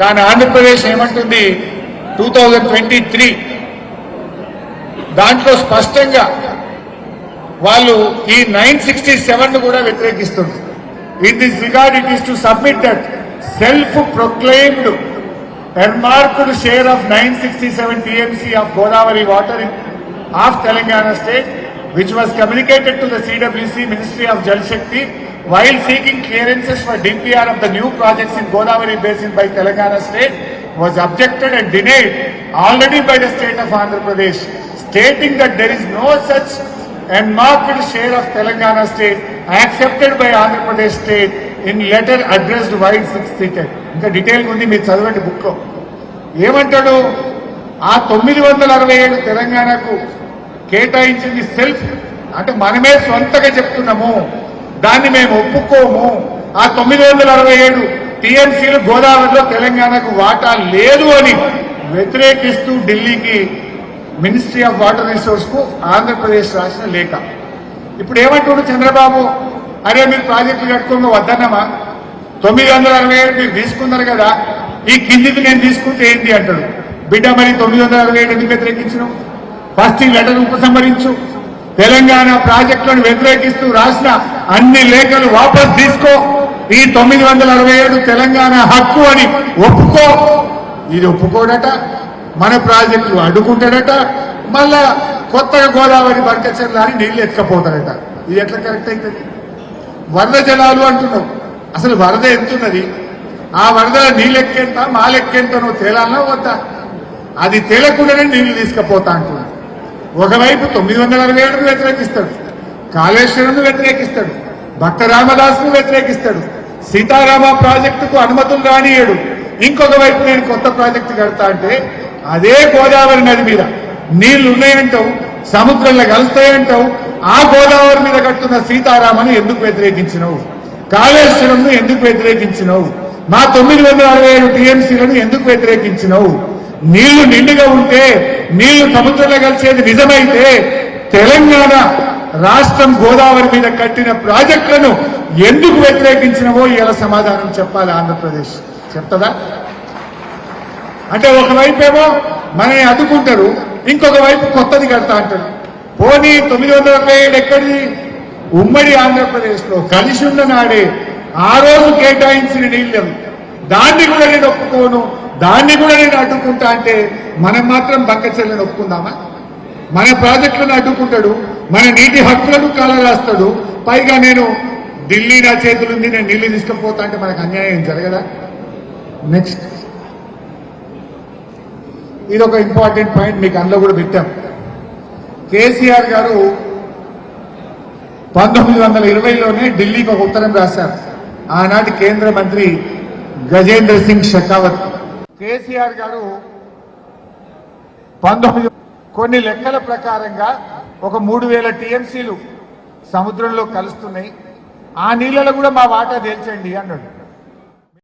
కానీ ఆంధ్రప్రదేశ్ ఏమంటుంది 2023 దాంట్లో స్పష్టంగా వాళ్ళు ఈ 967 ను కూడా వ్యతిరేకిస్తుంది. In this regard it is to submit that self proclaimed earmarked share of 967 TMC of Godavari water of Telangana state, which was communicated to the CWC Ministry of Jal Shakti while seeking clearances for DPR of the new projects in Godavari basin by Telangana state, was objected and denied already by the state of Andhra Pradesh, stating that there is no such earmarked share of Telangana state accepted by Andhra Pradesh state in letter addressed while 6th. ఇంకా detail ఉంది, మీరు చదవండి book లో. ఏమంటాడు, ఆ 967 తెలంగాణకు కేటాయించింది self అంటే మనమే సొంతగా చెప్తున్నాము, దాన్ని మేము ఒప్పుకోము. ఆ 967 టీఎంసీలు గోదావరిలో తెలంగాణకు వాటా లేదు అని వ్యతిరేకిస్తూ ఢిల్లీకి మినిస్ట్రీ ఆఫ్ వాటర్ రిసోర్స్ కు ఆంధ్రప్రదేశ్ రాసిన లేఖ. ఇప్పుడు ఏమంటున్నాడు చంద్రబాబు, అరే మీరు ప్రాజెక్టులు కట్టుకోగా వద్దన్నమా, 967 మీరు తీసుకున్నారు కదా, ఈ కిందికి నేను తీసుకుంటే ఏంటి అంటాడు. బిడ్డ మరి 967 ఎందుకు వ్యతిరేకించడం? ఫస్ట్ ఈ లెటర్ ఉపసంహరించు. తెలంగాణ ప్రాజెక్టులను వ్యతిరేకిస్తూ రాసిన అన్ని లేఖలు వాపస్ తీసుకో. ఈ 967 తెలంగాణ హక్కు అని ఒప్పుకో. ఇది ఒప్పుకోడట, మన ప్రాజెక్టులు అడ్డుకుంటాడట, మళ్ళా కొత్తగా గోదావరి బంకచర్ల అని నీళ్లు ఎత్తుకపోతాడట. ఇది ఎట్లా కరెక్ట్ అవుతుంది? వరద జలాలు అంటున్నావు, అసలు వరద ఎంతున్నది? ఆ వరద నీ లెక్కెంత మా లెక్కెంత నువ్వు తేలాలన్నా వద్దా? అది తేలకుండానే నీళ్లు తీసుకుపోతా అంటున్నాడు. ఒకవైపు 967 వ్యతిరేకిస్తాడు, కాళేశ్వరంను వ్యతిరేకిస్తాడు, భక్త రామదాసును వ్యతిరేకిస్తాడు, సీతారామ ప్రాజెక్టుకు అనుమతులు రానియడు. ఇంకొక వైపు నేను కొత్త ప్రాజెక్టు కడతా అంటే అదే గోదావరి నది మీద నీళ్లు ఉన్నాయంటావు, సముద్రంలో కలుస్తాయంటావు. ఆ గోదావరి మీద కట్టున్న సీతారామను ఎందుకు వ్యతిరేకించినవు? కాళేశ్వరంను ఎందుకు వ్యతిరేకించినవు? మా 967 టీఎంసీలను ఎందుకు వ్యతిరేకించినవు? నీళ్లు నిండుగా ఉంటే, నీళ్లు సముద్రంలో కలిసేది నిజమైతే తెలంగాణ రాష్ట్రం గోదావరి మీద కట్టిన ప్రాజెక్టులను ఎందుకు వ్యతిరేకించినవో ఇలా సమాధానం చెప్పాలి ఆంధ్రప్రదేశ్. చెప్తుందా? అంటే ఒకవైపేమో మనని అడ్డుకుంటారు, ఇంకొక వైపు కొత్తది కడతా అంటారు. పోనీ 967 ఎక్కడిది? ఉమ్మడి ఆంధ్రప్రదేశ్ లో కలిసి ఉన్న నాడే ఆ రోజు కేటాయించిన నీళ్ళు, దాన్ని కూడా నేను ఒప్పుకోను, దాన్ని కూడా నేను అడ్డుకుంటా అంటే మనం మాత్రం బంకచెల్లని ఒప్పుకుందామా? మన ప్రాజెక్టులను అడ్డుకుంటాడు, మన నీటి హక్కులను కాలరాస్తాడు, పైగా నేను ఢిల్లీ నా చేతులుంది నేను నీళ్లు తీసుకుపోతా అంటే మనకు అన్యాయం జరగదా? నెక్స్ట్, ఇది ఒక ఇంపార్టెంట్ పాయింట్ మీకు అందులో కూడా పెట్టాం. కేసీఆర్ గారు 1920లోనే ఢిల్లీకి ఒక ఉత్తరం రాశారు. ఆనాటి కేంద్ర మంత్రి గజేంద్ర సింగ్ షెకావత్. కేసీఆర్ గారు కొన్ని లెక్కల ప్రకారంగా ఒక 3000 టీఎంసీలు సముద్రంలో కలుస్తున్నాయి, ఆ నీళ్ళలో కూడా మా వాటా తేల్చండి అన్నాడు.